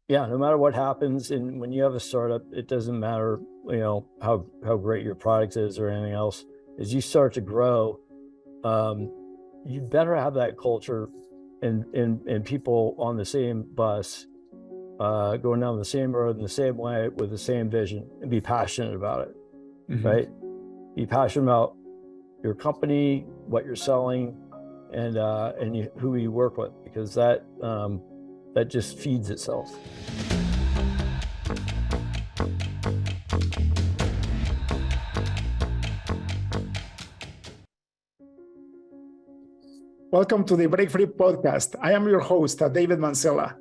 Yeah, no matter what happens, and when you have a startup, it doesn't matter, how great your product is or anything else. As you start to grow, um, you better have that culture and people on the same bus, going down the same road in the same way with the same vision, and be passionate about it, Mhm. right? Be passionate about your company, what you're selling, and who you work with, because that just feeds itself. Welcome to the Break Free podcast. I am your host, David Mancella.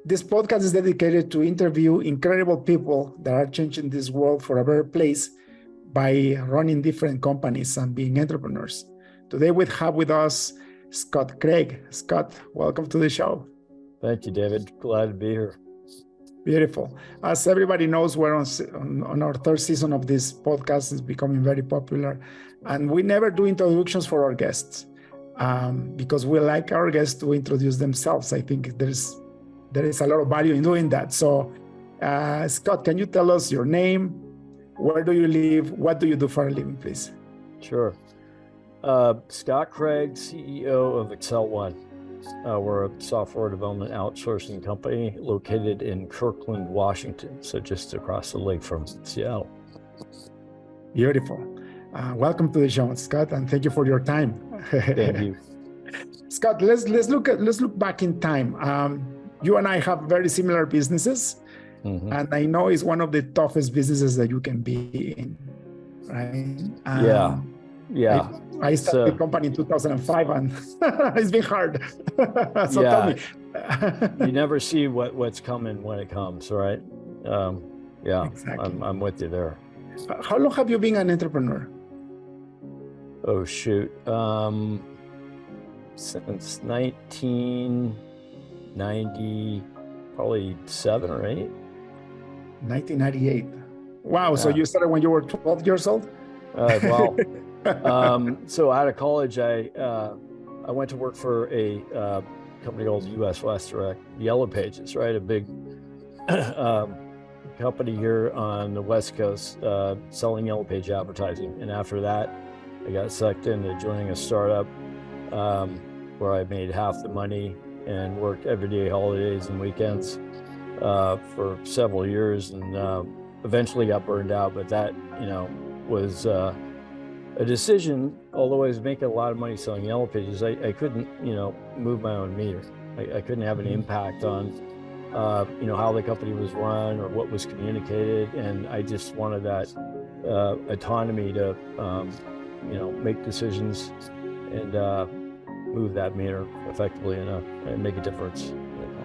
This podcast is dedicated to interview incredible people that are changing this world for a better place by running different companies and being entrepreneurs. Today we have with us Scott Craig. Scott, welcome to the show. Thank you, David. Glad to be here. Beautiful. As everybody knows, we're on our third season of this podcast. It's becoming very popular. And we never do introductions for our guests because we like our guests to introduce themselves. I think there is a lot of value in doing that. So, Scott, can you tell us your name? Where do you live? What do you do for a living, please? Sure. Scott Craig, CEO of Excel One. We're a software development outsourcing company located in Kirkland, Washington, so just across the lake from Seattle. Beautiful. Welcome to the show, Scott, and thank you for your time. Thank you. Scott, let's look back in time. You and I have very similar businesses, and I know it's one of the toughest businesses that you can be in, right? Yeah. I started the company in 2005, and it's been hard. So tell me. You never see what's coming when it comes, right? Exactly. I'm with you there. How long have you been an entrepreneur? Oh, shoot. Since 1990, probably 7 or 8. 1998. Wow. Yeah. So you started when you were 12 years old? Well, so out of college, I went to work for a company called US West Direct, Yellow Pages, right? A big company here on the West Coast, selling Yellow Page advertising. And after that, I got sucked into joining a startup where I made half the money and worked every day, holidays and weekends for several years, and eventually got burned out. But that, was a decision. Although I was making a lot of money selling Yellow Pages, I couldn't, move my own meter. I couldn't have an impact on, how the company was run or what was communicated. And I just wanted that autonomy to, make decisions and move that meter effectively and make a difference.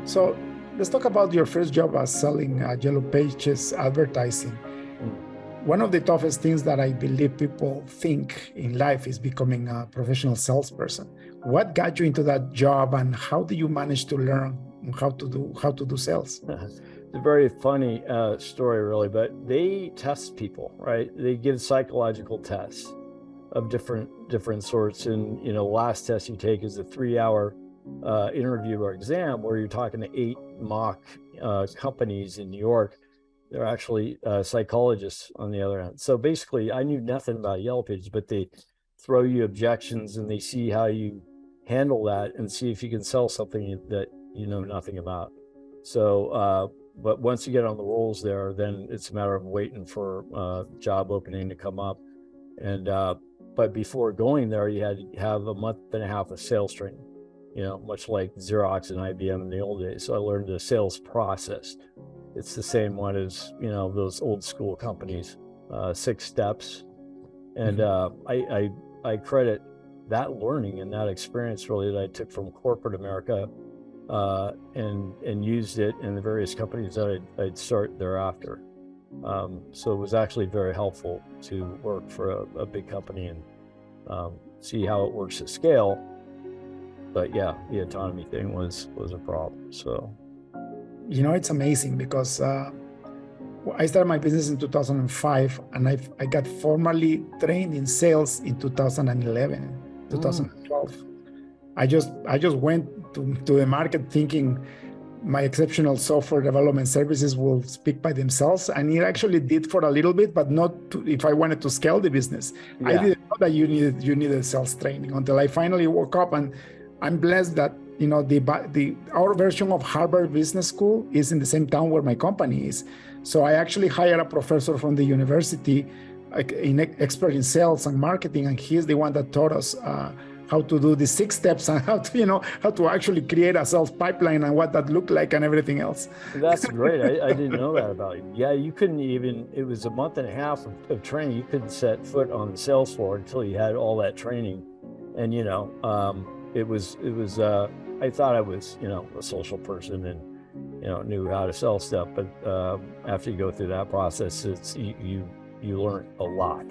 So let's talk about your first job as selling Yellow Pages advertising. One of the toughest things that I believe people think in life is becoming a professional salesperson. What got you into that job, and how do you manage to learn how to do sales? It's a very funny story, really, but they test people, right? They give psychological tests of different sorts. And, last test you take is a 3-hour interview or exam where you're talking to 8 mock companies in New York. They're actually psychologists on the other end. So basically, I knew nothing about Yellow Pages, but they throw you objections and they see how you handle that and see if you can sell something that you know nothing about. So, but once you get on the rolls there, then it's a matter of waiting for a job opening to come up. And but before going there, you had to have a month and a half of sales training, much like Xerox and IBM in the old days. So I learned the sales process. It's the same one as, those old school companies, 6 steps. And I credit that learning and that experience really that I took from corporate America and used it in the various companies that I'd start thereafter. So it was actually very helpful to work for a big company and see how it works at scale. But yeah, the autonomy thing was a problem. So, it's amazing because I started my business in 2005, and I got formally trained in sales in 2011, 2012. I just went to the market thinking my exceptional software development services will speak by themselves. And it actually did for a little bit, but not if I wanted to scale the business. Yeah. I didn't know that you needed sales training until I finally woke up. And I'm blessed that, you know, our version of Harvard Business School is in the same town where my company is. So I actually hired a professor from the university, expert in sales and marketing, and he's the one that taught us how to do the 6 steps and how to actually create a sales pipeline and what that looked like and everything else. That's great. I didn't know that about you. Yeah, you couldn't even, it was a month and a half of training. You couldn't set foot on the sales floor until you had all that training. And, you know, it was I thought I was, you know, a social person and, you know, knew how to sell stuff. But after you go through that process, you learn a lot.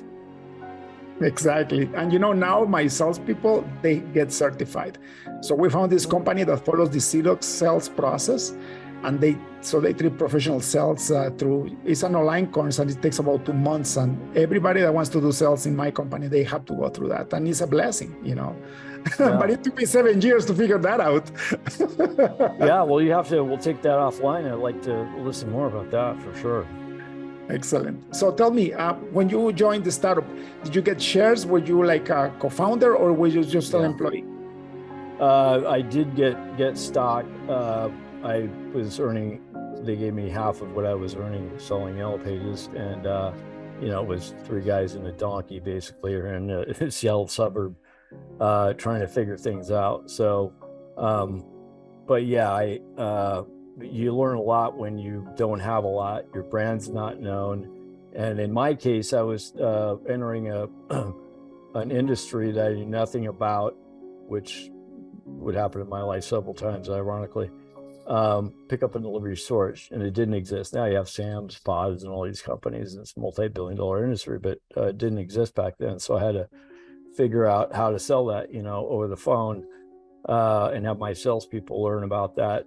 Exactly. And you know, now my salespeople, they get certified. So we found this company that follows the CDOC sales process, and they treat professional sales through, it's an online course, and it takes about 2 months. And everybody that wants to do sales in my company, they have to go through that. And it's a blessing, you know. Yeah. But it took me 7 years to figure that out. Yeah, well, we'll take that offline. I'd like to listen more about that for sure. Excellent. So tell me, when you joined the startup, did you get shares? Were you like a co-founder, or were you just an employee? I did get stock. I was earning, they gave me half of what I was earning selling Yellow Pages. And, you know, it was 3 guys and a donkey basically, or in a Seattle suburb, trying to figure things out. So, but yeah, you learn a lot when you don't have a lot. Your brand's not known. And in my case, I was entering an industry that I knew nothing about, which would happen in my life several times, ironically. Pickup and delivery storage, and it didn't exist. Now you have Sam's, Pods, and all these companies, and it's a multi-billion-dollar industry, but it didn't exist back then. So I had to figure out how to sell that, you know, over the phone, and have my salespeople learn about that.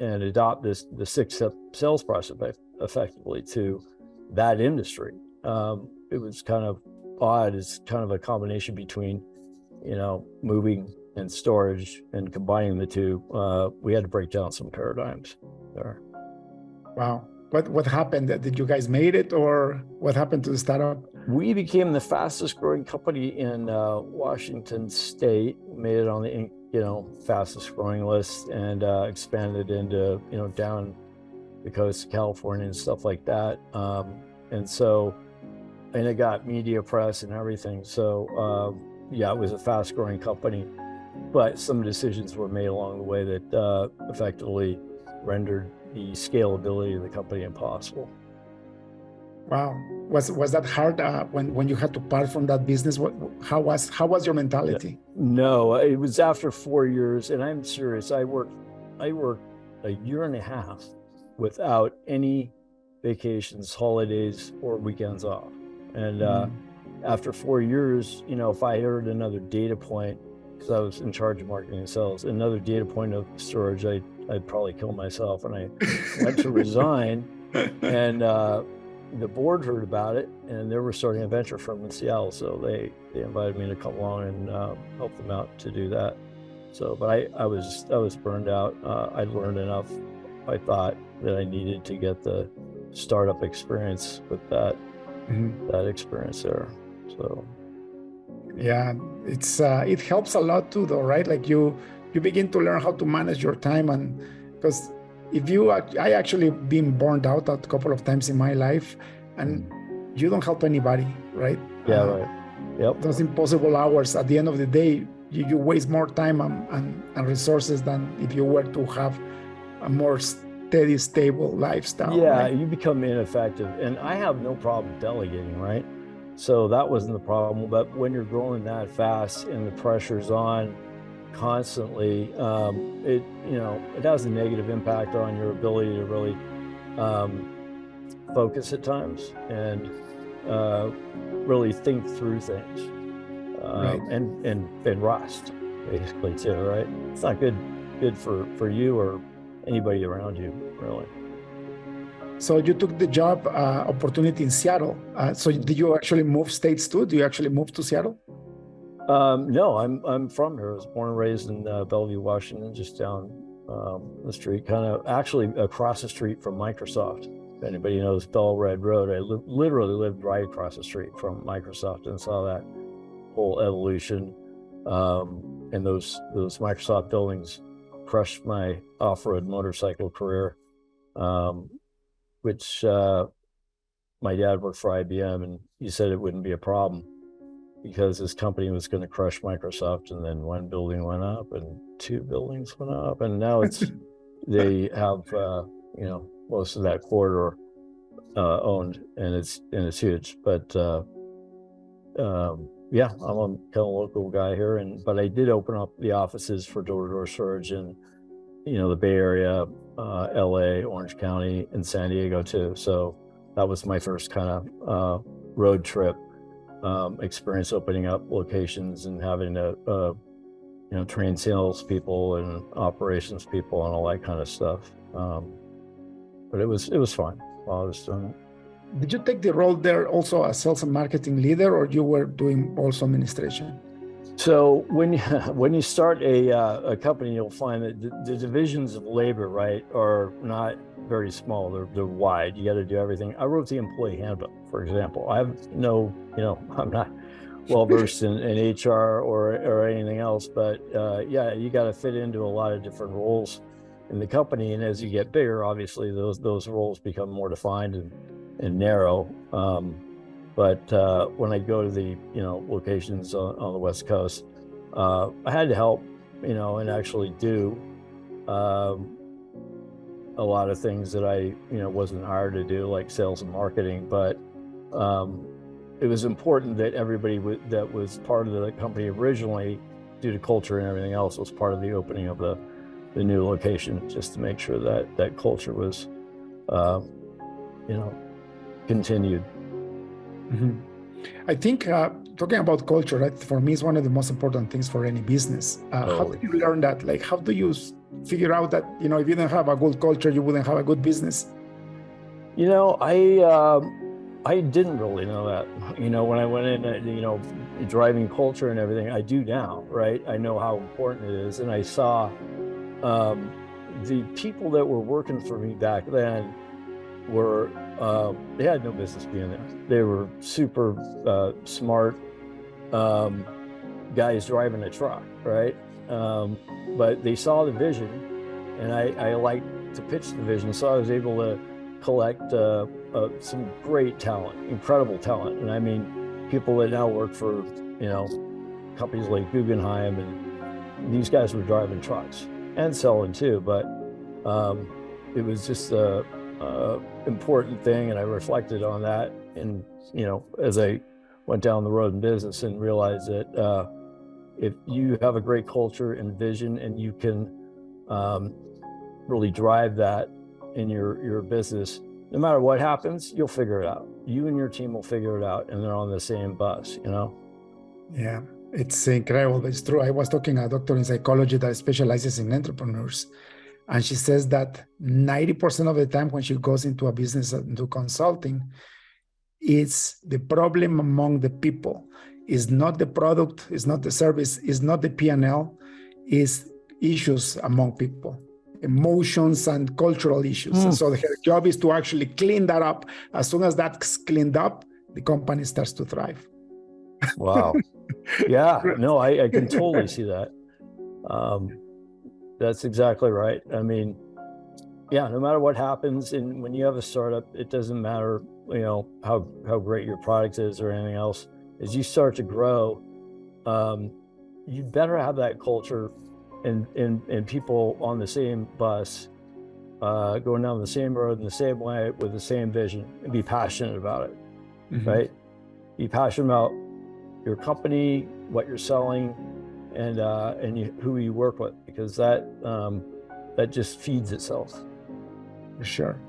And adopt the 6-step sales process effectively to that industry. It was kind of odd. It's kind of a combination between, you know, moving and storage, and combining the two. We had to break down some paradigms there. Wow. What happened? Did you guys made it, or what happened to the startup? We became the fastest growing company in Washington State, made it on the, you know, fastest growing list, and expanded into, you know, down the coast of California and stuff like that. And it got media press and everything. So yeah, it was a fast growing company, but some decisions were made along the way that effectively rendered the scalability of the company impossible. Wow. Was that hard when you had to part from that business? How was your mentality? No, it was after 4 years, and I'm serious. I worked a year and a half without any vacations, holidays, or weekends off. And after 4 years, you know, if I heard another data point, because I was in charge of marketing and sales, another data point of storage, I'd probably kill myself. And I went to resign, and the board heard about it, and they were starting a venture firm in Seattle. So they invited me to come along and help them out to do that. So, but I was burned out. I learned enough, I thought, that I needed to get the startup experience with that experience there. So yeah, it helps a lot too, though, right? Like you begin to learn how to manage your time, and because I actually been burned out a couple of times in my life, and you don't help anybody, right? Yeah, right. Yep. Those impossible hours, at the end of the day, you waste more time and resources than if you were to have a more steady, stable lifestyle. Yeah, right? You become ineffective. And I have no problem delegating, right? So that wasn't the problem. But when you're growing that fast and the pressure's on constantly, it has a negative impact on your ability to really focus at times and really think through things, right. and rust basically too, right? It's not good for you or anybody around you, really. So you took the job opportunity in Seattle. So did you actually move states too? Do you actually move to Seattle? No, I'm from here. I was born and raised in Bellevue, Washington, just down the street, kind of actually across the street from Microsoft. If anybody knows Bell Red Road, I literally lived right across the street from Microsoft and saw that whole evolution. And those Microsoft buildings crushed my off-road motorcycle career, which my dad worked for IBM, and he said it wouldn't be a problem because his company was going to crush Microsoft. And then one building went up and two buildings went up, and now they have most of that corridor owned, and it's huge. But yeah, I'm a kind of local guy here, but I did open up the offices for door-to-door storage in the Bay Area, LA, Orange County, and San Diego too. So that was my first kind of road trip experience, opening up locations and having to train sales people and operations people and all that kind of stuff. But it was fun while I was doing it. Did you take the role there also as sales and marketing leader, or you were doing also administration? So when you start a company, you'll find that the divisions of labor, right, are not very small. They're wide. You got to do everything. I wrote the employee handbook, for example. I have I'm not well versed in HR or anything else, but yeah, you got to fit into a lot of different roles in the company. And as you get bigger, obviously those roles become more defined and narrow. But when I go to the locations on the West Coast, I had to help and actually do a lot of things that I wasn't hired to do, like sales and marketing. But it was important that everybody that was part of the company originally, due to culture and everything else, was part of the opening of the new location, just to make sure that culture was continued. Mm-hmm. I think talking about culture, right, for me is one of the most important things for any business. How did you learn that? Like, how do you figure out that if you didn't have a good culture, you wouldn't have a good business? I didn't really know that. When I went in, driving culture and everything, I do now, right? I know how important it is, and I saw the people that were working for me back then were they had no business being there. They were super smart guys driving a truck, right? But they saw the vision, and I like to pitch the vision, so I was able to collect some great talent, incredible talent. And I mean, people that now work for companies like Guggenheim, and these guys were driving trucks and selling too. But it was just important thing, and I reflected on that, and as I went down the road in business, and realized that if you have a great culture and vision, and you can really drive that in your business, no matter what happens, you'll figure it out. You and your team will figure it out, and they're on the same bus. Yeah, it's incredible, but it's true. I was talking to a doctor in psychology that specializes in entrepreneurs, and she says that 90% of the time when she goes into a business, into consulting, it's the problem among the people. It's not the product, it's not the service, it's not the P&L, it's issues among people, emotions and cultural issues. And so her job is to actually clean that up. As soon as that's cleaned up, the company starts to thrive. Wow. Yeah, no, I can totally see that. That's exactly right. I mean, yeah, no matter what happens, and when you have a startup, it doesn't matter, how great your product is or anything else. As you start to grow, you better have that culture and people on the same bus, going down the same road in the same way with the same vision, and be passionate about it, right? Be passionate about your company, what you're selling, and who you work with, because that just feeds itself. For sure.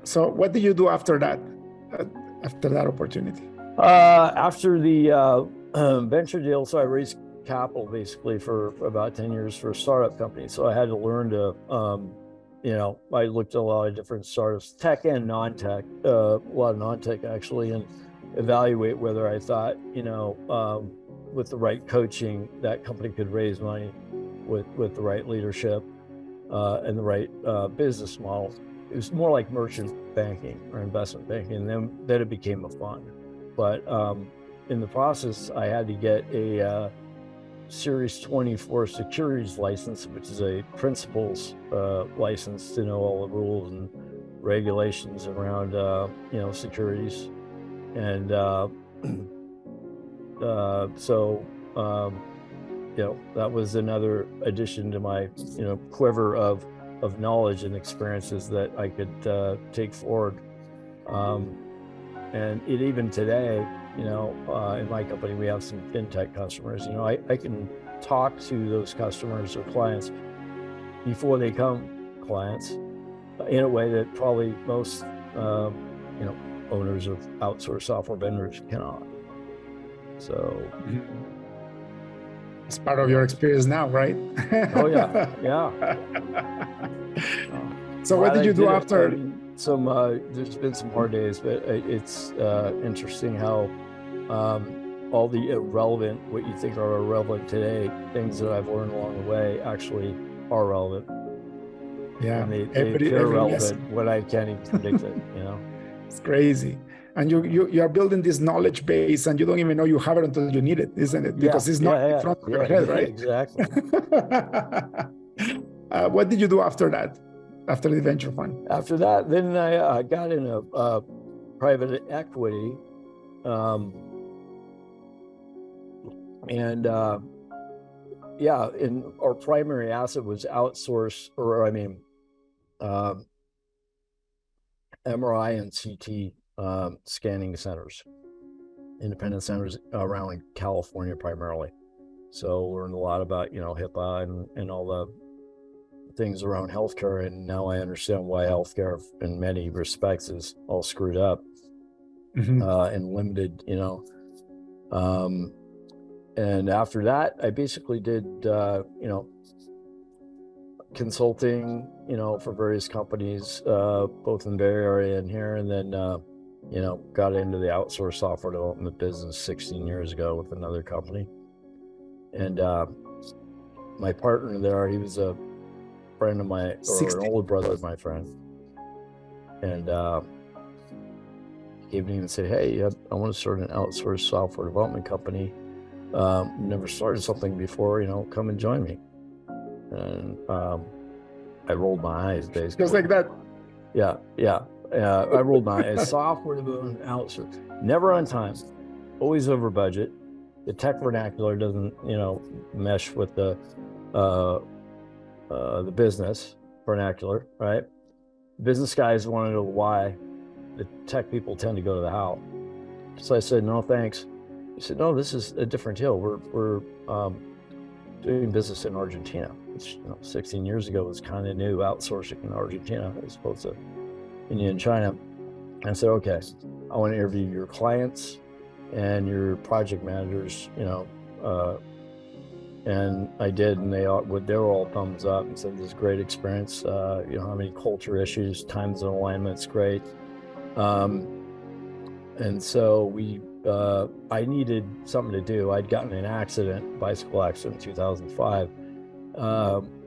So what did you do after that opportunity? After the venture deal, so I raised capital basically for about 10 years for a startup company. So I had to learn to, I looked at a lot of different startups, tech and non-tech, a lot of non-tech actually, and evaluate whether I thought, with the right coaching, that company could raise money with the right leadership. and the right business model. It was more like merchant banking or investment banking, and then it became a fund. But in the process, I had to get a Series 24 securities license, which is a principals license to know all the rules and regulations around securities, and so that was another addition to my quiver of knowledge and experiences that I could take forward. And even today, in my company, we have some fintech customers. I can talk to those customers or clients before they become clients in a way that probably most, owners of outsourced software vendors cannot. So it's part of your experience now, right? Oh yeah, yeah. So what did you do after? There's been some hard days, but it's interesting how all the irrelevant, what you think are irrelevant today, things that I've learned along the way actually are relevant. Yeah, and they appear relevant when I can't even predict it. It's crazy. And you are building this knowledge base, and you don't even know you have it until you need it, isn't it? Because it's not in front of your head, right? Exactly. What did you do after that? After the venture fund? After that, then I got in a private equity, and our primary asset was MRI and CT scanning centers, independent centers around California primarily. So learned a lot about HIPAA and all the things around healthcare, and now I understand why healthcare in many respects is all screwed up and limited. And after that, I basically did consulting for various companies, both in the Bay Area and here, and then got into the outsourced software development business 16 years ago with another company. And my partner there, he was a friend of my, or an older brother of my friend, and he came to me and said, "Hey, I want to start an outsourced software development company. Never started something before, come and join me." And I rolled my eyes, basically. Just like that? Yeah. I rolled my eyes. Software development outsourced, never on time, always over budget. The tech vernacular doesn't, mesh with the business vernacular, right? Business guys want to know why. The tech people tend to go to the how. So I said, "No, thanks." He said, "No, this is a different deal. We're doing business in Argentina, which 16 years ago was kind of new, outsourcing in Argentina as opposed to India and China." And I said, "Okay, I want to interview your clients and your project managers, and I did, and they were all thumbs up and said, "This is a great experience. You don't have any culture issues, time zone alignment's great." And so I needed something to do. I'd gotten in an bicycle accident in 2005,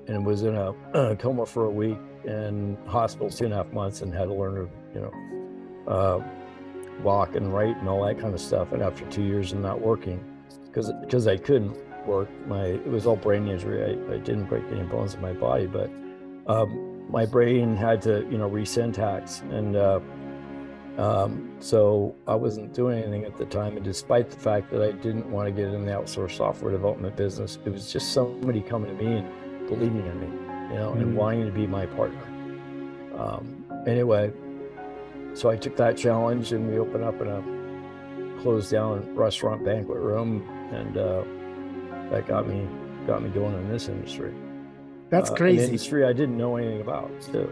and was in a coma for a week and hospital 2.5 months, and had to learn to, walk and write and all that kind of stuff. And after 2 years of not working, because I couldn't work, it was all brain injury. I didn't break any bones in my body, but my brain had to, resyntax, and so I wasn't doing anything at the time. And despite the fact that I didn't want to get in the outsourced software development business, it was just somebody coming to me and believing in me, and wanting to be my partner. Anyway, so I took that challenge, and we opened up in a closed down restaurant banquet room, and that got me going in this industry. That's crazy. An industry I didn't know anything about too,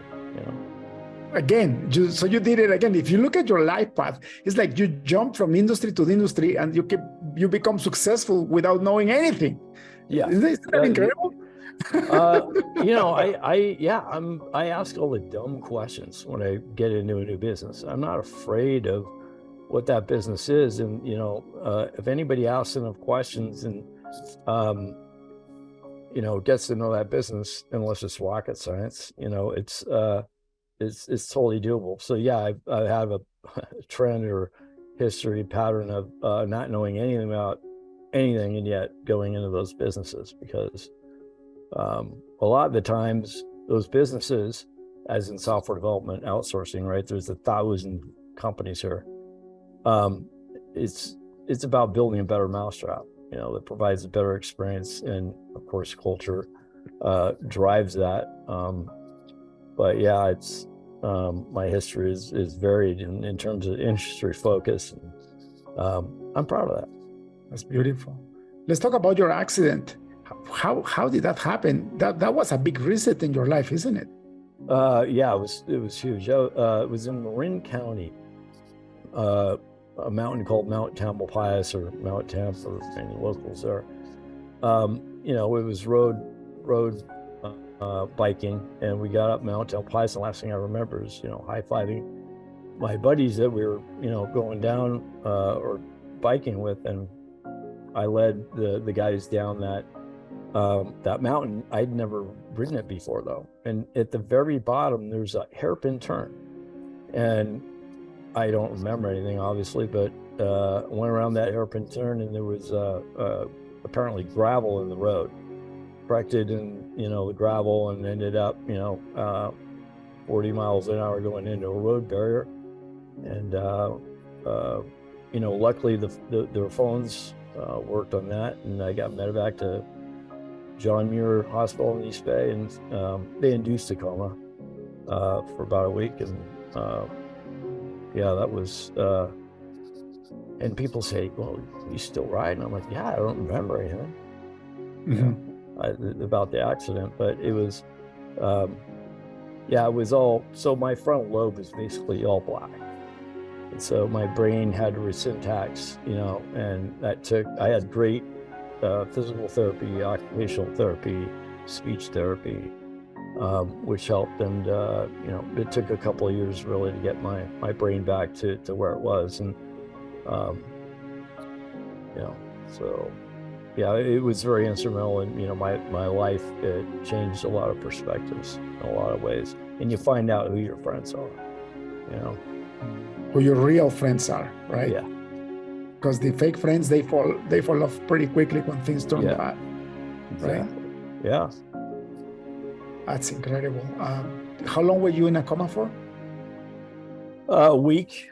Again, so you did it again. If you look at your life path, it's like you jump from industry to industry, and you become successful without knowing anything. Yeah, isn't that incredible? I ask all the dumb questions when I get into a new business. I'm not afraid of what that business is, and if anybody asks enough questions, and gets to know that business, unless it's rocket science, it's totally doable. So yeah, I have a trend or history pattern of not knowing anything about anything and yet going into those businesses, because a lot of the times those businesses, as in software development, outsourcing, right? There's 1,000 companies here. It's about building a better mousetrap, that provides a better experience, and of course culture drives that. But yeah, it's my history is varied in terms of industry focus, and I'm proud of that. That's beautiful. Let's talk about your accident. How did that happen? That was a big reset in your life, isn't it? Yeah, it was huge. It was in Marin County, a mountain called Mount Tamalpais, or Mount Tam for any locals there. It was road biking, and we got up Mount Tamalpais, and the last thing I remember is high-fiving my buddies that we were going down or biking with, and I led the guys down that mountain. I'd never ridden it before though, and at the very bottom there's a hairpin turn, and I don't remember anything obviously, but went around that hairpin turn, and there was apparently gravel in the road, corrected in the gravel, and ended up 40 miles an hour going into a road barrier. And luckily their phones worked on that, and I got medevac to John Muir Hospital in East Bay, and they induced a coma for about a week. And yeah, that was and people say, well, you still ride? And I'm like, yeah, I don't remember anything about the accident, but it was it was all, so my frontal lobe is basically all black, and so my brain had to resyntax, and I had great physical therapy, occupational therapy, speech therapy, which helped. And it took a couple of years really to get my brain back to where it was. And so yeah, it was very instrumental in my life. It changed a lot of perspectives in a lot of ways, and you find out who your friends are, who your real friends are, right? Yeah. Because the fake friends, they fall off pretty quickly when things turn bad, right? Exactly. Yeah. That's incredible. How long were you in a coma for? A week.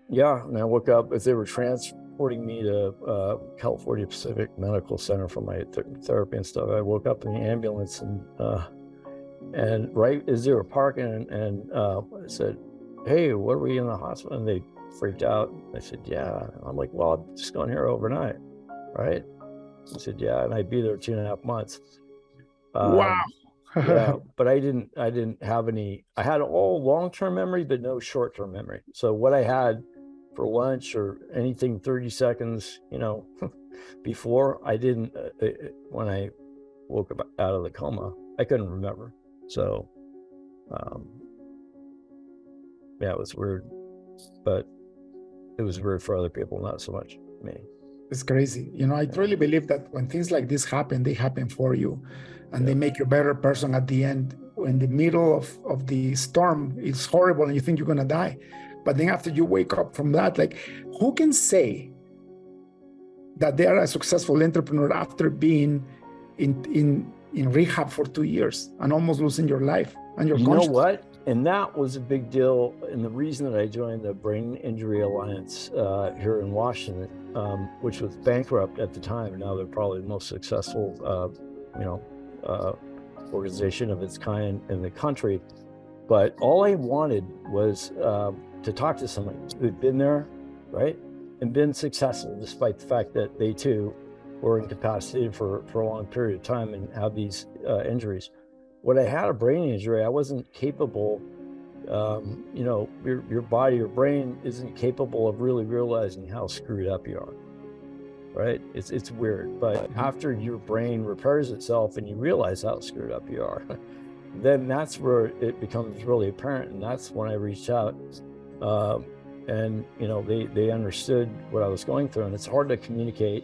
Yeah, and I woke up as they were transporting me to California Pacific Medical Center for my therapy and stuff. I woke up in the ambulance, and right as they were parking, and I said, "Hey, what are we in the hospital?" And they freaked out. I said, "Yeah." I'm like, "Well, I'm just going here overnight, right?" I said, "Yeah," and I'd be there 2.5 months. Wow. Yeah, but I didn't have any. I had all long-term memory, but no short-term memory. So what I had for lunch or anything 30 seconds, before, I didn't. When I woke up out of the coma, I couldn't remember. So, yeah, it was weird, but it was weird for other people, not so much me. It's crazy. I truly believe that when things like this happen, they happen for you, and they make you a better person at the end. In the middle of the storm, it's horrible and you think you're going to die. But then after you wake up from that, like, who can say that they are a successful entrepreneur after being in rehab for 2 years and almost losing your life and your conscience? You know what? And that was a big deal. And the reason that I joined the Brain Injury Alliance here in Washington, which was bankrupt at the time, now they're probably the most successful, organization of its kind in the country. But all I wanted was to talk to someone who'd been there, right, and been successful, despite the fact that they too were incapacitated for a long period of time and have these injuries. When I had a brain injury, I wasn't capable, your body, your brain isn't capable of really realizing how screwed up you are, right? It's weird, but after your brain repairs itself and you realize how screwed up you are, then that's where it becomes really apparent. And that's when I reached out, and they understood what I was going through. And it's hard to communicate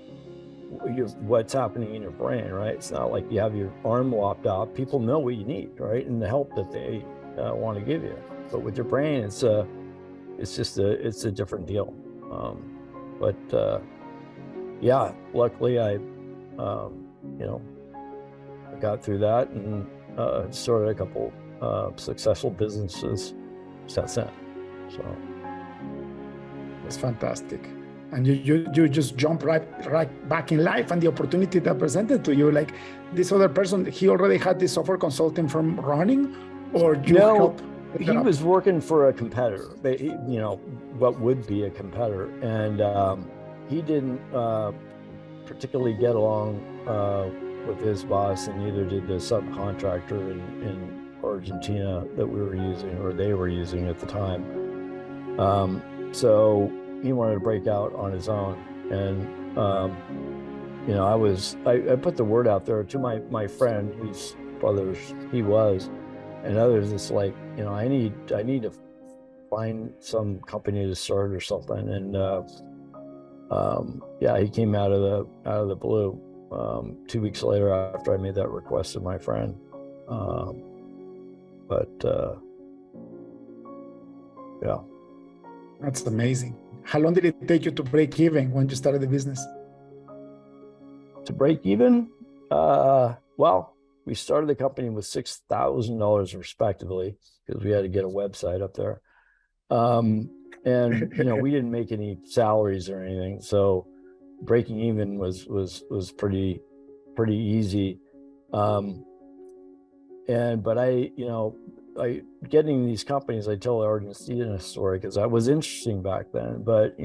what's happening in your brain, right? It's not like you have your arm lopped off. People know what you need, right? And the help that they want to give you. But with your brain, it's a different deal. But yeah, luckily I got through that and started a couple successful businesses since then. So it's fantastic. And you just jump right back in life, and the opportunity that presented to you, like this other person, he already had this software consulting firm running, or you helped? He was working for a competitor, what would be a competitor, and he didn't particularly get along with his boss, and neither did the subcontractor in Argentina that we were using, or they were using at the time. So he wanted to break out on his own, and I put the word out there to my friend, whose brothers he was, and others. It's like, I need to find some company to start or something. And he came out of the blue 2 weeks later after I made that request to my friend. Yeah. That's amazing. How long did it take you to break even when you started the business? To break even? Well, we started the company with $6,000 respectively, because we had to get a website up there. And we didn't make any salaries or anything, so breaking even was pretty easy. But I getting these companies, I tell the Argentina story because that was interesting back then. But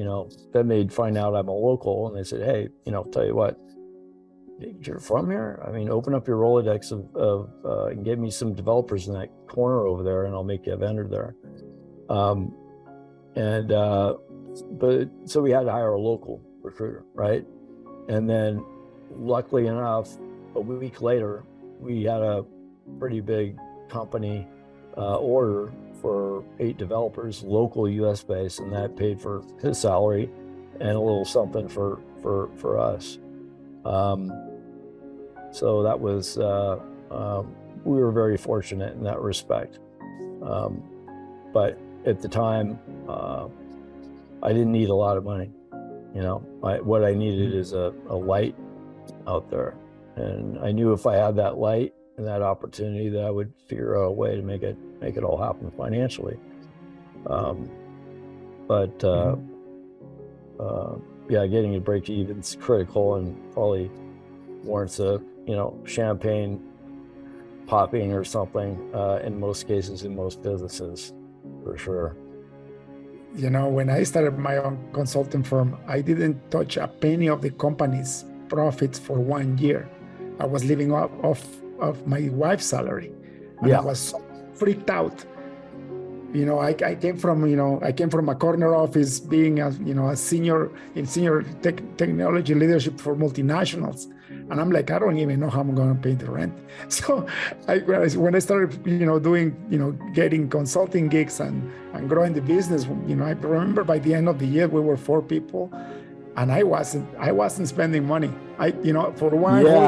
then they'd find out I'm a local, and they said, "Hey, tell you what, you're from here. I mean, open up your Rolodex and give me some developers in that corner over there, and I'll make you a vendor there." But so we had to hire a local recruiter, right? And then, luckily enough, a week later, we had a pretty big company order for 8 developers, local U.S. based, and that paid for his salary and a little something for us. So that was we were very fortunate in that respect. But at the time, I didn't need a lot of money. What I needed is a light out there, and I knew if I had that light and that opportunity, that I would figure out a way to make it all happen financially. Getting a break even is critical, and probably warrants a champagne popping or something in most cases, in most businesses, for sure. When I started my own consulting firm, I didn't touch a penny of the company's profits for 1 year. I was living off of my wife's salary, and I was so freaked out. I came from a corner office, being a senior in technology leadership for multinationals, and I'm like, I don't even know how I'm going to pay the rent. So when I started getting consulting gigs and growing the business, I remember by the end of the year we were 4 people, and I wasn't spending money. For one. And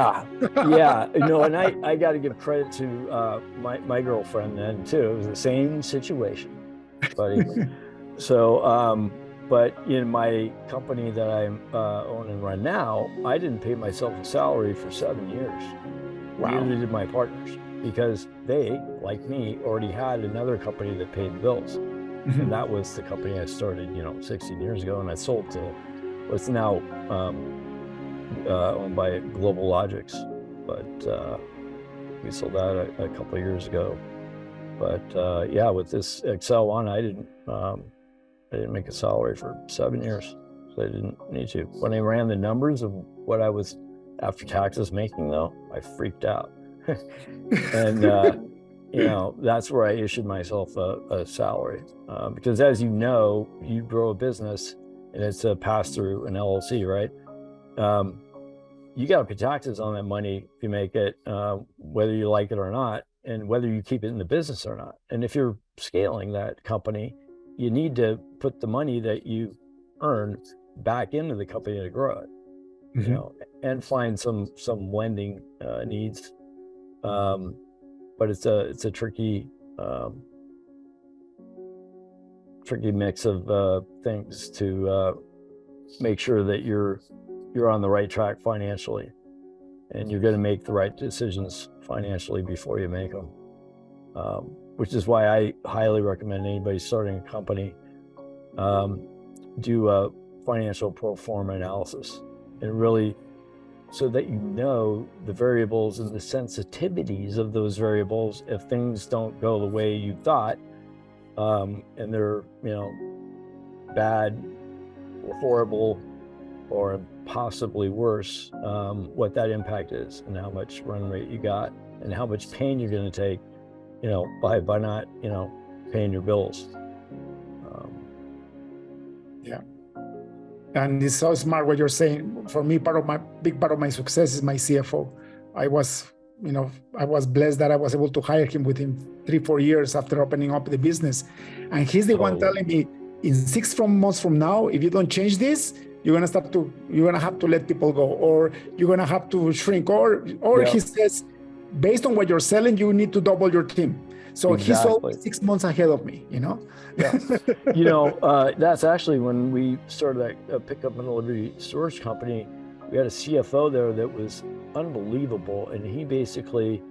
I got to give credit to my girlfriend then too. It was the same situation, buddy. So, but in my company that I own and run now, I didn't pay myself a salary for 7 years. Wow. Neither did my partners, because they, like me, already had another company that paid the bills. Mm-hmm. And that was the company I started, 16 years ago, and I sold to what's now owned by Global Logics, but we sold that a couple of years ago. But with this Excel one, I didn't make a salary for 7 years, so I didn't need to. When I ran the numbers of what I was after taxes making, though, I freaked out. And that's where I issued myself a salary, because as you grow a business and it's a pass-through, an LLC, right? You got to pay taxes on that money if you make it, whether you like it or not, and whether you keep it in the business or not. And if you're scaling that company, you need to put the money that you earn back into the company to grow it. you know, and find some lending needs. But it's a tricky mix of things to make sure that you're on the right track financially, and you're going to make the right decisions financially before you make them. Which is why I highly recommend anybody starting a company do a financial pro forma analysis, and really, so that you know the variables and the sensitivities of those variables if things don't go the way you thought, and they're, you know, bad or horrible or possibly worse, what that impact is and how much run rate you got and how much pain you're going to take, you know, by not, you know, paying your bills. Yeah. And it's so smart what you're saying. For me, big part of my success is my CFO. I was blessed that I was able to hire him within 3-4 years after opening up the business. And he's the one telling me, in 6 months from now, if you don't change this, you're gonna have to let people go, or you're gonna have to shrink, or he says, based on what you're selling, you need to double your team. So exactly. He's always 6 months ahead of me, you know? Yeah. You know, that's actually when we started that pickup and delivery storage company, we had a CFO there that was unbelievable. And he basically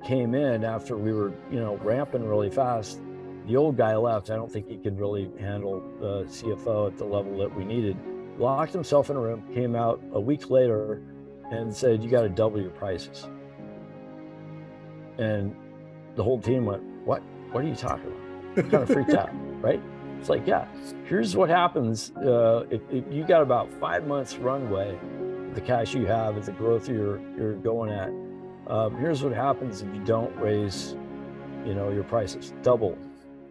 came in after we were, you know, ramping really fast. The old guy left. I don't think he could really handle the CFO at the level that we needed. Locked himself in a room, came out a week later and said, you got to double your prices. And the whole team went, what are you talking about? Kind of freaked out, right? It's like, yeah, here's what happens. If you got about 5 months runway, the cash you have is the growth you're going at. Here's what happens if you don't raise, you know, your prices, double.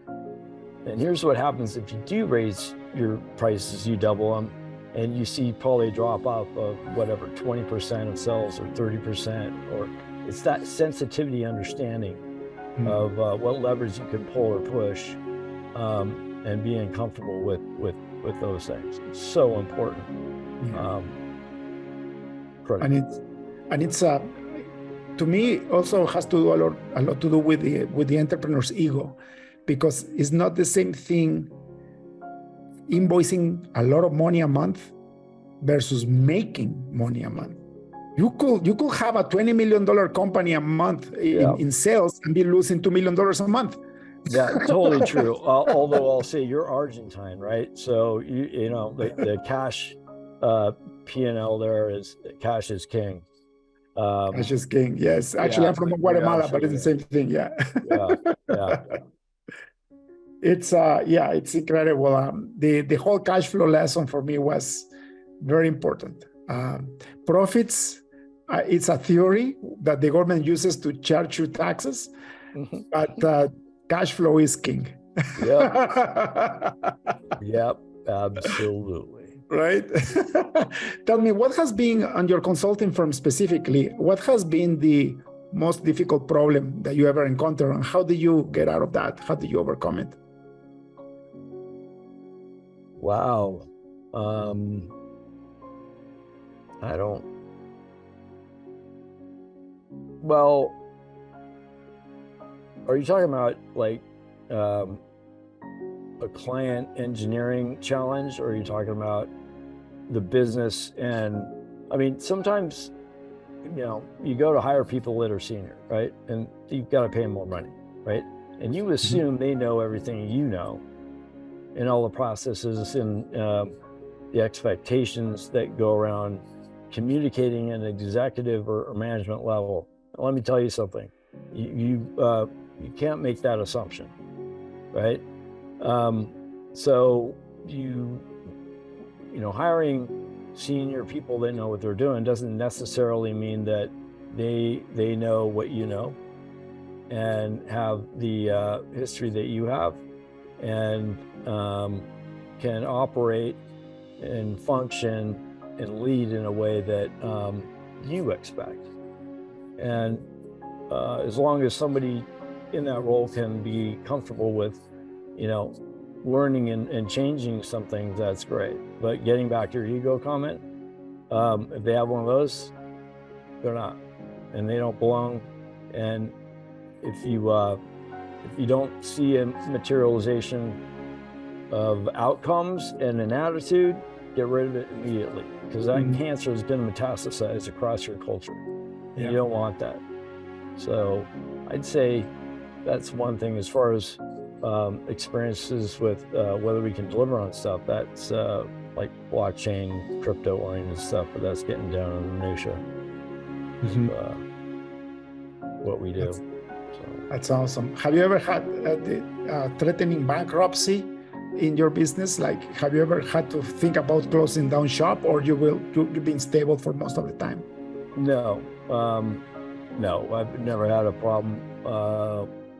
And here's what happens if you do raise your prices, you double them, and you see probably a drop off of whatever, 20% of sales or 30%, or it's that sensitivity understanding of what levers you can pull or push, and being comfortable with those things. It's so important. Yeah. And it's to me also has to do a lot to do with the entrepreneur's ego, because it's not the same thing invoicing a lot of money a month versus making money a month. You could have a $20 million company a month in sales and be losing $2 million a month. Yeah, totally true. Although I'll say you're Argentine, right? So you know the cash P&L there is cash is king. Cash is king. Yes, actually, I'm from Guatemala, but it's the same thing. Yeah. Yeah. It's incredible. The whole cash flow lesson for me was very important. Profits, it's a theory that the government uses to charge you taxes, but cash flow is king. Yep, absolutely. Right? Tell me, what has been, on your consulting firm specifically, what has been the most difficult problem that you ever encountered, and how do you get out of that? How do you overcome it? Wow. Well, are you talking about like a client engineering challenge, or are you talking about the business? And I mean, sometimes, you know, you go to hire people that are senior, right? And you've got to pay them more money, right? And you assume they know everything you know, and all the processes and the expectations that go around communicating at an executive or management level. Let me tell you something. You can't make that assumption, right? So you know, hiring senior people that know what they're doing doesn't necessarily mean that they know what you know and have the history that you have, and can operate and function and lead in a way that you expect. And as long as somebody in that role can be comfortable with, you know, learning and changing something, that's great. But getting back to your ego comment, If they have one of those, they're not, and they don't belong. And if you don't see a materialization of outcomes and an attitude, get rid of it immediately, because that cancer is going to metastasize across your culture. And you don't want that. So I'd say that's one thing as far as experiences with whether we can deliver on stuff. That's like blockchain, crypto oriented stuff, but that's getting down in the minutia of what we do. That's awesome. Have you ever had threatening bankruptcy in your business? Like, have you ever had to think about closing down shop, or you've been stable for most of the time? No, no, I've never had a problem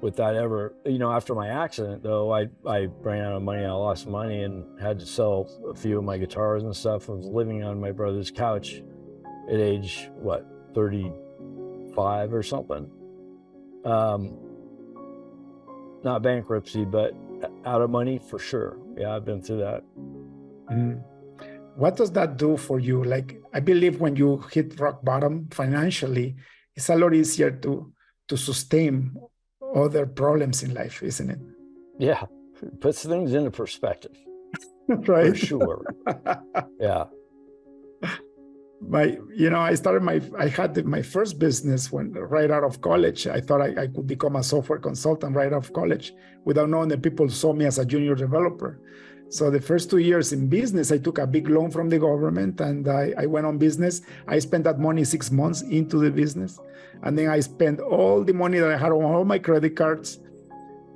with that ever. You know, after my accident though, I ran out of money. I lost money and had to sell a few of my guitars and stuff. I was living on my brother's couch at age, 35 or something. Not bankruptcy, but out of money for sure. Yeah, I've been through that. What does that do for you? Like, I believe when you hit rock bottom financially, it's a lot easier to sustain other problems in life, isn't it? Yeah, puts things into perspective. Right. For sure. Yeah. I had my first business right out of college. I thought I could become a software consultant right out of college without knowing that people saw me as a junior developer. So the first 2 years in business, I took a big loan from the government and I went on business. I spent that money 6 months into the business. And then I spent all the money that I had on all my credit cards.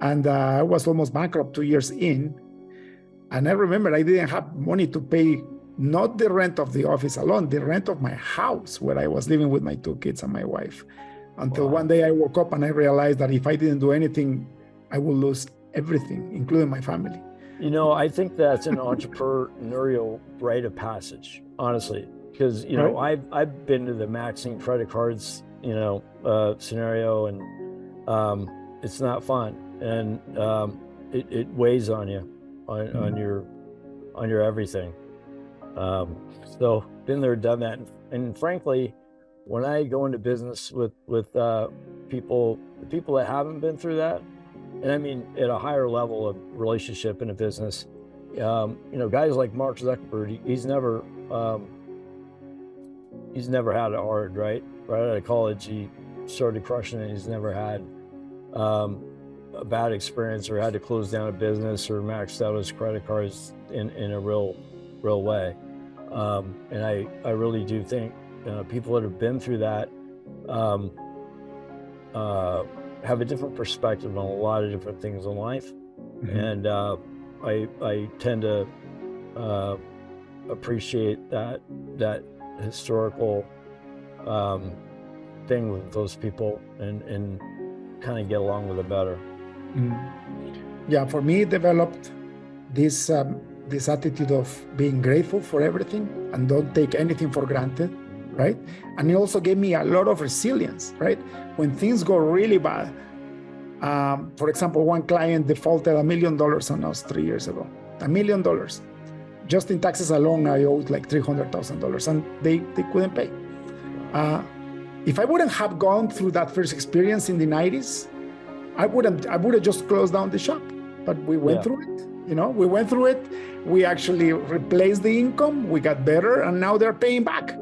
And I was almost bankrupt 2 years in. And I remember I didn't have money to pay not the rent of the office alone, the rent of my house where I was living with my 2 kids and my wife. Until one day I woke up and I realized that if I didn't do anything, I would lose everything, including my family. You know, I think that's an entrepreneurial rite of passage, honestly, because, you know, I've been to the maxing credit cards, scenario, and it's not fun. And it weighs on you, on your everything. So been there, done that. And frankly, when I go into business with people, the people that haven't been through that, and I mean at a higher level of relationship in a business, guys like Mark Zuckerberg, he's never had it hard, right out of college. He started crushing it. He's never had a bad experience or had to close down a business or maxed out his credit cards in a real way. And I really do think people that have been through that have a different perspective on a lot of different things in life. And I tend to appreciate that historical thing with those people and kind of get along with it better. Yeah, for me, it developed this attitude of being grateful for everything and don't take anything for granted, right? And it also gave me a lot of resilience, right? When things go really bad, for example, one client defaulted $1 million on us 3 years ago. $1 million. Just in taxes alone, I owed like $300,000 and they couldn't pay. If I wouldn't have gone through that first experience in the 90s, I would have just closed down the shop. But we went through it. We went through it. We actually replaced the income. We got better, and now they're paying back.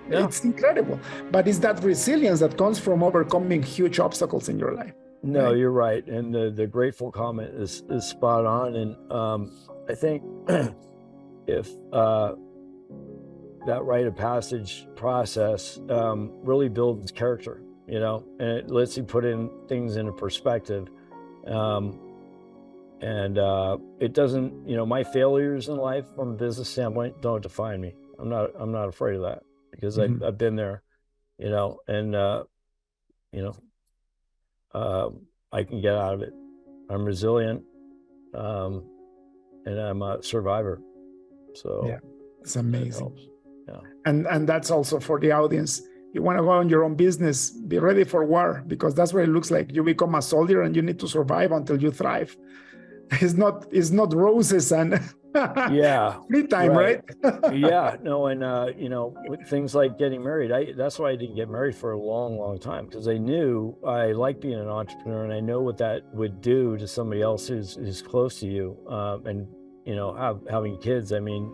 It's incredible. But it's that resilience that comes from overcoming huge obstacles in your life. No, right? You're right. And the grateful comment is spot on. And I think if that rite of passage process really builds character, and it lets you put in things into perspective. And it doesn't, my failures in life from a business standpoint don't define me. I'm not afraid of that because I've been there, and I can get out of it. I'm resilient, and I'm a survivor. So yeah, it's amazing. Yeah. And that's also for the audience. You want to go on your own business, be ready for war, because that's what it looks like. You become a soldier and you need to survive until you thrive. It's not roses and Yeah, Free time, right? Yeah, no, and with things like getting married, that's why I didn't get married for a long, long time, because I knew I liked being an entrepreneur, and I know what that would do to somebody else who's close to you, and having kids. I mean,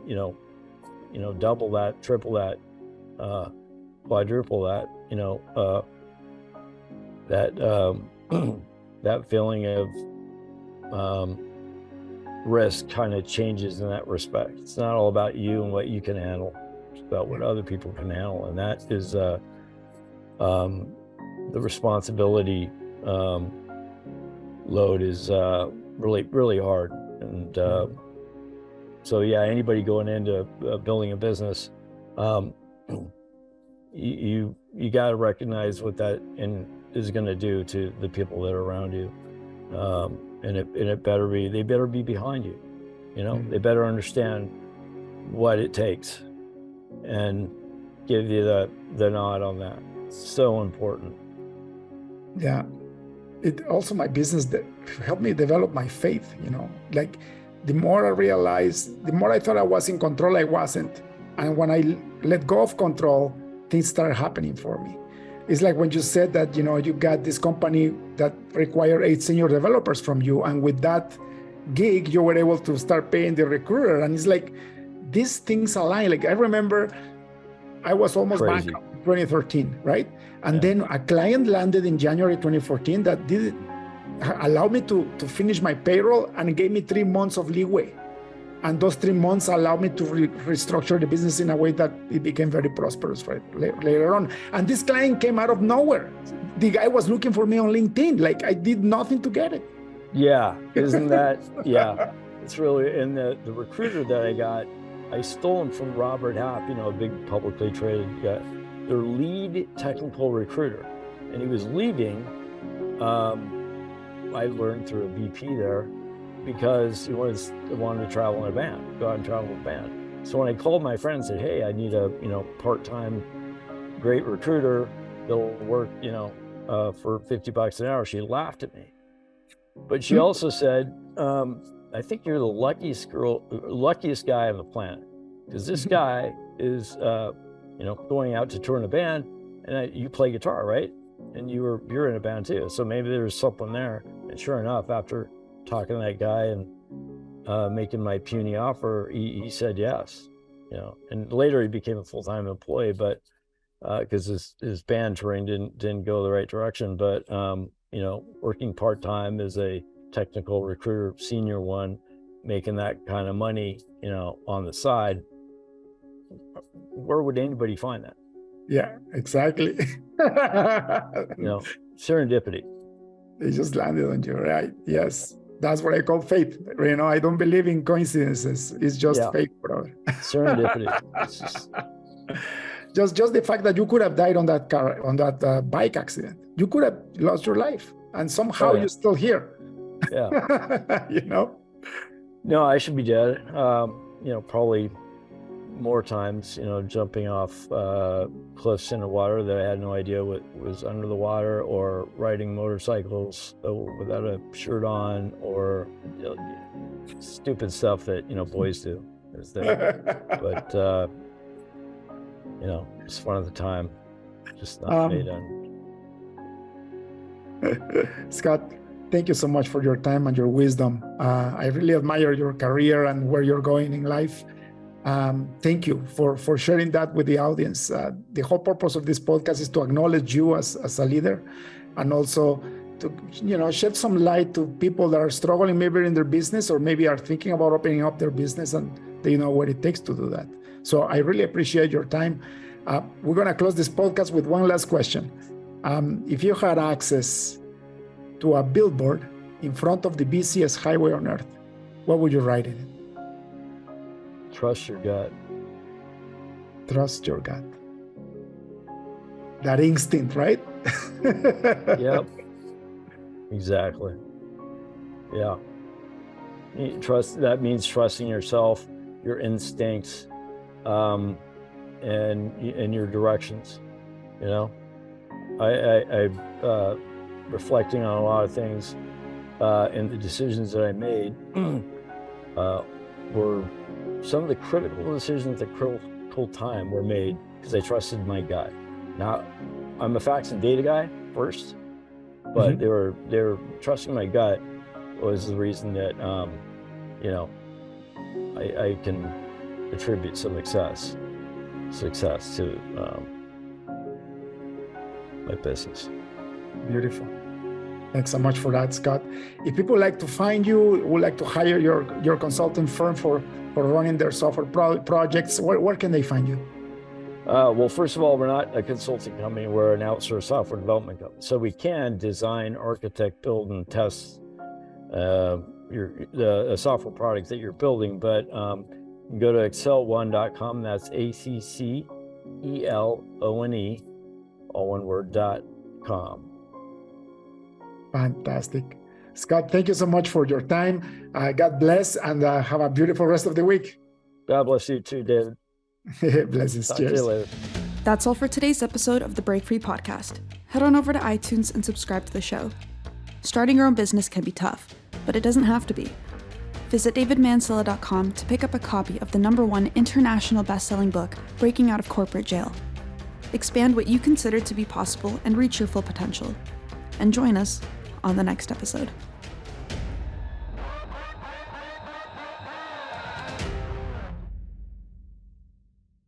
double that, triple that, quadruple that. That that feeling of risk kind of changes in that respect. It's not all about you and what you can handle. It's about what other people can handle, and that is the responsibility load is really, really hard. And so yeah, anybody going into building a business, you got to recognize what that is going to do to the people that are around you. And they better be behind you. They better understand what it takes and give you the nod on that. It's so important. Yeah. It also, my business that helped me develop my faith, like the more I realized, the more I thought I was in control, I wasn't. And when I let go of control, things started happening for me. It's like when you said that, you got this company that required 8 senior developers from you. And with that gig, you were able to start paying the recruiter. And it's like, these things align. Like, I remember I was almost back in 2013, right? And then a client landed in January 2014 that did allow me to finish my payroll and gave me 3 months of leeway. And those 3 months allowed me to restructure the business in a way that it became very prosperous later on. And this client came out of nowhere. The guy was looking for me on LinkedIn. Like, I did nothing to get it. Yeah, isn't that, yeah. It's really, and the recruiter that I got, I stole him from Robert Half, a big publicly traded guy, their lead technical recruiter. And he was leaving, I learned through a VP there, because he wanted to travel in a band, go out and travel with a band. So when I called my friend and said, hey, I need a part-time great recruiter that'll work for $50 an hour, she laughed at me. But she also said, I think you're the luckiest guy on the planet, because this guy is going out to tour in a band, and you play guitar, right? And you're in a band too, so maybe there's something there. And sure enough, after talking to that guy and making my puny offer, he said yes. And later he became a full-time employee, but because his band touring didn't go the right direction. But working part-time as a technical recruiter, senior one, making that kind of money, on the side, where would anybody find that? Yeah, exactly. Serendipity. They just landed on you, right? Yes. That's what I call fate. I don't believe in coincidences. It's just fate, brother. Serendipity. Just the fact that you could have died on that car, on that bike accident. You could have lost your life, and somehow you're still here. Yeah. No, I should be dead. Probably more times, jumping off cliffs in the water that I had no idea what was under the water, or riding motorcycles without a shirt on, or stupid stuff that boys do. But it's fun at the time, just not made on. Scott, thank you so much for your time and your wisdom. I really admire your career and where you're going in life. Thank you for sharing that with the audience. The whole purpose of this podcast is to acknowledge you as a leader, and also to shed some light to people that are struggling maybe in their business, or maybe are thinking about opening up their business and they know what it takes to do that. So I really appreciate your time. We're going to close this podcast with one last question. If you had access to a billboard in front of the busiest highway on earth, what would you write in it? Trust your gut. Trust your gut. That instinct, right? Yep. Exactly. Yeah. Trust, that means trusting yourself, your instincts, and your directions. I reflecting on a lot of things and the decisions that I made. were some of the critical decisions at critical time were made because I trusted my gut. Now, I'm a facts and data guy first, but they were trusting my gut was the reason that I can attribute some success to my business. Beautiful. Thanks so much for that, Scott. If people like to find you, would like to hire your consulting firm for running their software projects, where can they find you? Well, first of all, we're not a consulting company. We're an outsourced software development company. So we can design, architect, build, and test the software products that you're building. But go to accelone.com. That's ACCELONE, all one word, .com. Fantastic. Scott, thank you so much for your time. God bless, and have a beautiful rest of the week. God bless you too, David. Blessings. Talk Cheers. to you later. That's all for today's episode of the Break Free Podcast. Head on over to iTunes and subscribe to the show. Starting your own business can be tough, but it doesn't have to be. Visit davidmansilla.com to pick up a copy of the #1 international best-selling book, Breaking Out of Corporate Jail. Expand what you consider to be possible and reach your full potential. And join us on the next episode.